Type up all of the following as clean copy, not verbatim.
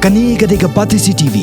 Kani kadai ka Pati CCTV.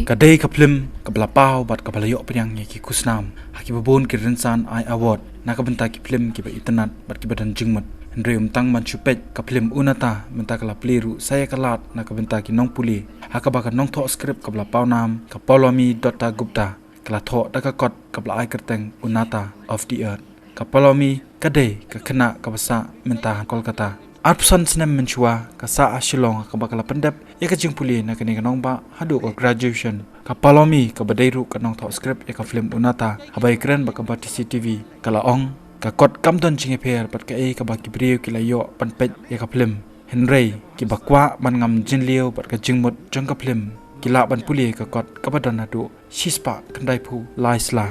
Kadai kaplim kablapau bat kabalayok penyang ki kusnam haki babon ki rensan ai award na kabenta ki film ki ba internet bat ki badan jingmat Andre tang man chupet kaplim unata menta kala pliru saya kalat na kabenta ki nong puli hakabaka nong tho script kablapau nam kapolomi.gupta kala tho dakakot kabla ai kerteng unata of the earth kapolomi kadai ka kena kabasa menta Kolkata Arpsan senem menchua kasa asilong kabakala pendep ya kajing puli na kani kanong ba hadu ko graduation kapalomi kabadairu kanong tho script ya ka film unata habai kren ba kabati CCTV kala ong ka kot kamdon jinge per pat ka e kabaki brio kilayo panpet ya ka film Henry ki bakwa man ngam jinlio pat ka jingmut jong ka film kila ban puli ka kot kabadan hadu shispa kandai phu laisla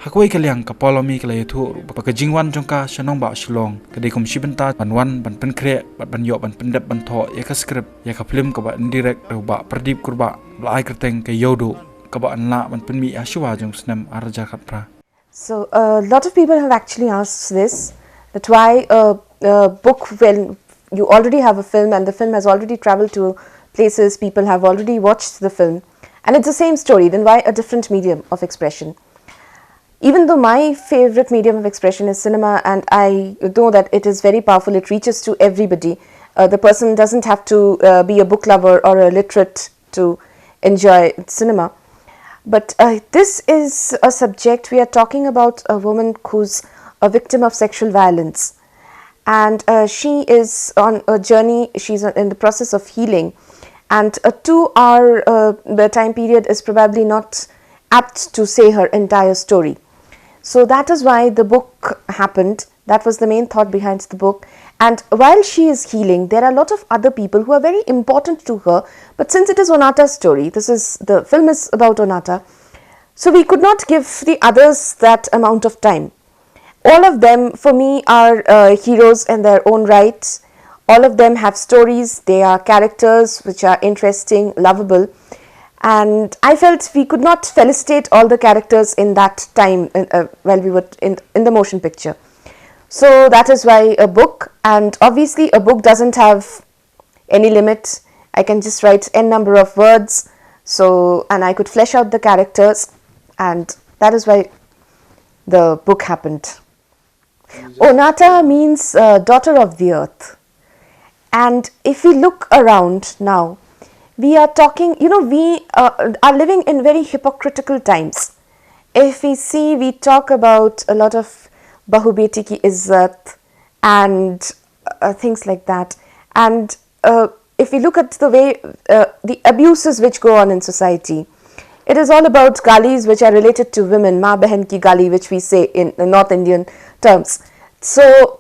Hakoi kaliang kapolomi kalay thu pagkajingwan jongka shanong ba shilong kadai kum shibenta banwan ban penkre ban yo ban pendep ban tho ya ka script ya ka film ka ba indirect ro ba pradip kurba blai kerteng ka yodo ka ba anla ban penmi ashwa jong snem arja khatra. So a lot of people have actually asked this, that why a book when you already have a film and the film has already traveled to places, people have already watched the film and it's the same story, then why a different medium of expression? Even though my favorite medium of expression is cinema and I know that it is very powerful, it reaches to everybody. The person doesn't have to be a book lover or a literate to enjoy cinema. But this is a subject, we are talking about a woman who's a victim of sexual violence. And she is on a journey, she's in the process of healing. And a 2-hour time period is probably not apt to say her entire story. So that is why the book happened. That was the main thought behind the book. And while she is healing, there are a lot of other people who are very important to her. But since it is Onata's story, the film is about Onata, so we could not give the others that amount of time. All of them, for me, are heroes in their own rights. All of them have stories. They are characters which are interesting, lovable. And I felt we could not felicitate all the characters in that time while we were in the motion picture. So that is why a book, and obviously a book doesn't have any limit. I can just write n number of words, and I could flesh out the characters, and that is why the book happened. Onata means daughter of the earth. And if we look around now, we are talking, we are living in very hypocritical times. If we see, we talk about a lot of Bahu Beti ki Izzat and things like that. And if we look at the way, the abuses which go on in society, it is all about galis which are related to women, Ma Behan ki gali, which we say in North Indian terms. So,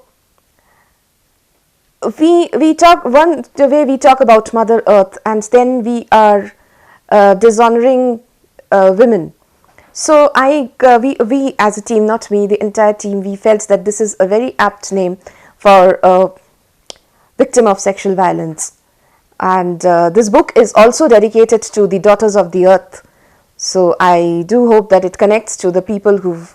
we talk the way we talk about Mother Earth, and then we are dishonoring women. So we as a team, not me, the entire team, we felt that this is a very apt name for a victim of sexual violence. And this book is also dedicated to the daughters of the earth. So I do hope that it connects to the people who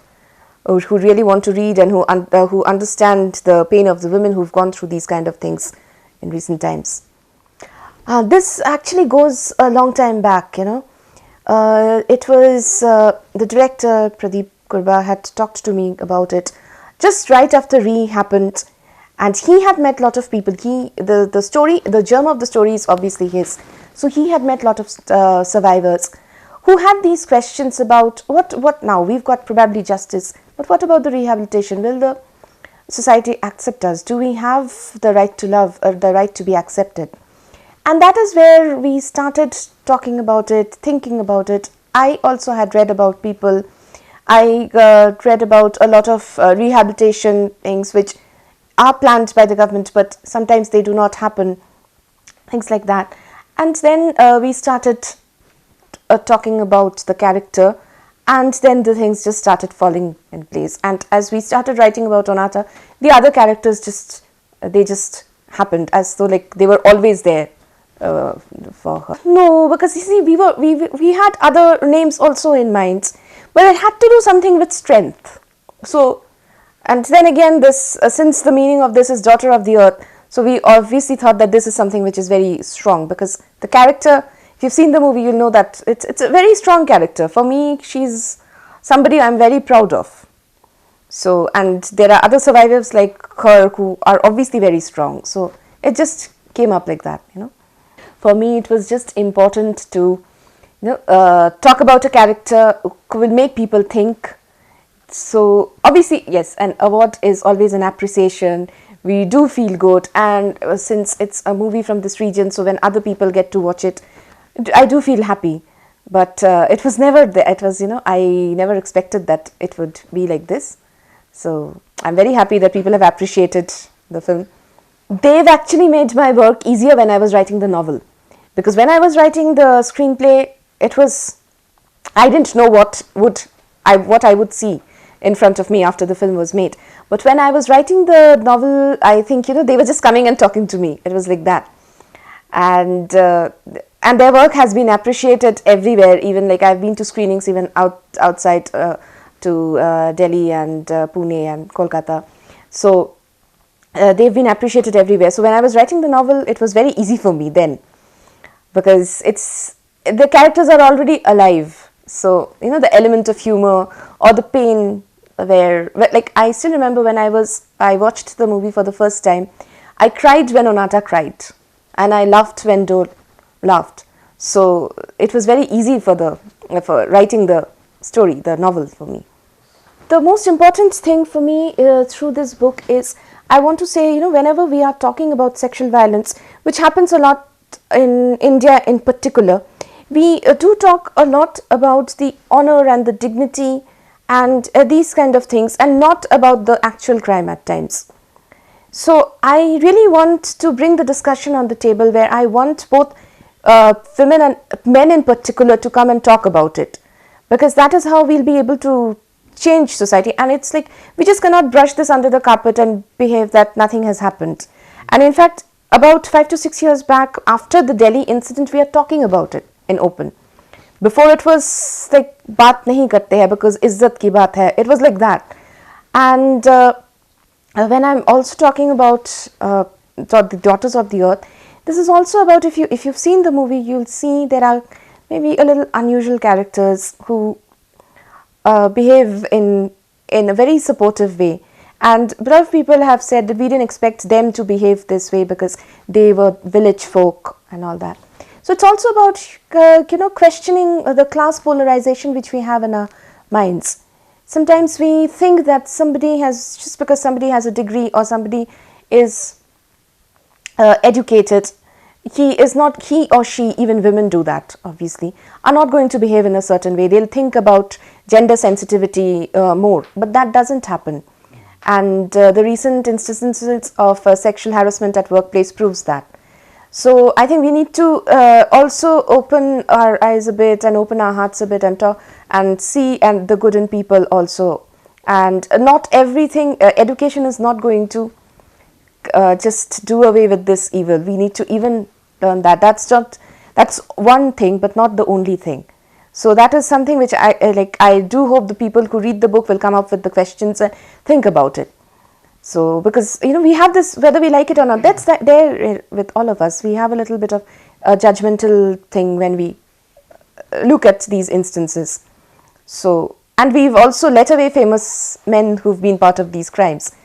really want to read and who understand the pain of the women who've gone through these kind of things in recent times. This actually goes a long time back, It was the director, Pradeep Kurba, had talked to me about it just right after Re happened, and he had met a lot of people. The germ of the story is obviously his. So he had met a lot of survivors who had these questions about what now? We've got probably justice, but what about the rehabilitation? Will the society accept us? Do we have the right to love or the right to be accepted? And that is where we started talking about it, thinking about it. I also had read about people. I read about a lot of rehabilitation things which are planned by the government, but sometimes they do not happen, things like that. And then we started talking about the character, and then the things just started falling in place. And as we started writing about Onata, the other characters just happened as though like they were always there for her. No, because you see, we had other names also in mind, but it had to do something with strength. So, and then again, this since the meaning of this is daughter of the earth, So we obviously thought that this is something which is very strong, because the character, if you've seen the movie, you'll know that it's a very strong character. For me, she's somebody I'm very proud of. So, and there are other survivors like her who are obviously very strong. So it just came up like that, you know. For me, it was just important to, talk about a character who will make people think. So obviously, yes, an award is always an appreciation. We do feel good, and since it's a movie from this region, so when other people get to watch it, I do feel happy. But it was never there. It was, I never expected that it would be like this. So I'm very happy that people have appreciated the film. They've actually made my work easier when I was writing the novel, because when I was writing the screenplay, I didn't know what I would see in front of me after the film was made. But when I was writing the novel, I think they were just coming and talking to me. It was like that, and their work has been appreciated everywhere. Even like I've been to screenings even outside to Delhi and Pune and Kolkata. So they've been appreciated everywhere. So when I was writing the novel, it was very easy for me then, because the characters are already alive. So the element of humor or the pain, where like I still remember when I watched the movie for the first time, I cried when Onata cried, and I laughed when Dole laughed. So it was very easy for writing the story, the novel, for me. The most important thing for me through this book is, I want to say, whenever we are talking about sexual violence, which happens a lot in India in particular, we do talk a lot about the honor and the dignity and these kind of things, and not about the actual crime at times. So I really want to bring the discussion on the table, where I want both women and men in particular to come and talk about it, because that is how we'll be able to change society. And it's like, we just cannot brush this under the carpet and behave that nothing has happened. And in fact, about 5 to 6 years back, after the Delhi incident, we are talking about it in open. Before, it was like, baat nahi karte hai because izzat ki baat hai. It was like that. And when I'm also talking about the Daughters of the Earth, this is also about, if you've seen the movie, you'll see there are maybe a little unusual characters who behave in a very supportive way. And a lot of people have said that we didn't expect them to behave this way because they were village folk and all that. So it's also about questioning the class polarization which we have in our minds. Sometimes we think that just because somebody has a degree or somebody is educated, he or she, even women do that, obviously, are not going to behave in a certain way. They'll think about gender sensitivity more, but that doesn't happen. And the recent instances of sexual harassment at workplace proves that. So I think we need to also open our eyes a bit and open our hearts a bit and talk and see the good in people also. And not everything, education is not going to just do away with this evil. We need to even learn that. That's one thing, but not the only thing. So that is something which I do hope the people who read the book will come up with the questions and think about it. So, because we have this, whether we like it or not, that's there with all of us. We have a little bit of a judgmental thing when we look at these instances. So, and we've also let away famous men who've been part of these crimes.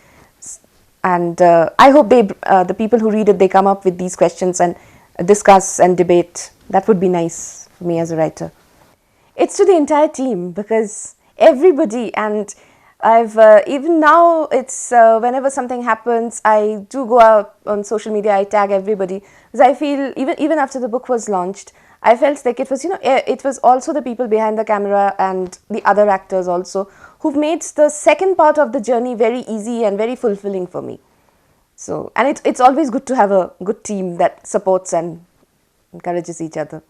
And I hope the people who read it, they come up with these questions and discuss and debate. That would be nice for me as a writer. It's to the entire team, because everybody, and I've even now, it's whenever something happens, I do go out on social media, I tag everybody, because I feel even after the book was launched, I felt like it was it was also the people behind the camera and the other actors also who've made the second part of the journey very easy and very fulfilling for me. So, and it's always good to have a good team that supports and encourages each other.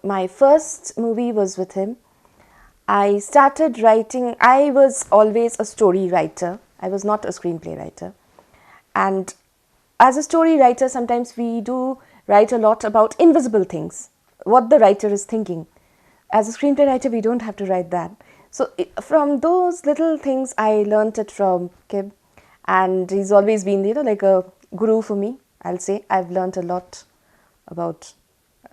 My first movie was with him. I started writing, I was always a story writer. I was not a screenplay writer. And as a story writer, sometimes we do write a lot about invisible things, what the writer is thinking. As a screenplay writer, we don't have to write that. So from those little things, I learnt it from Kib. And he's always been, like a guru for me. I'll say I've learnt a lot about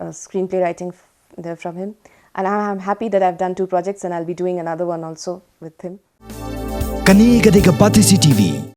screenplay writing there from him, and I'm happy that I've done 2 projects, and I'll be doing another one also with him. Kani Kadeka Pati CTV.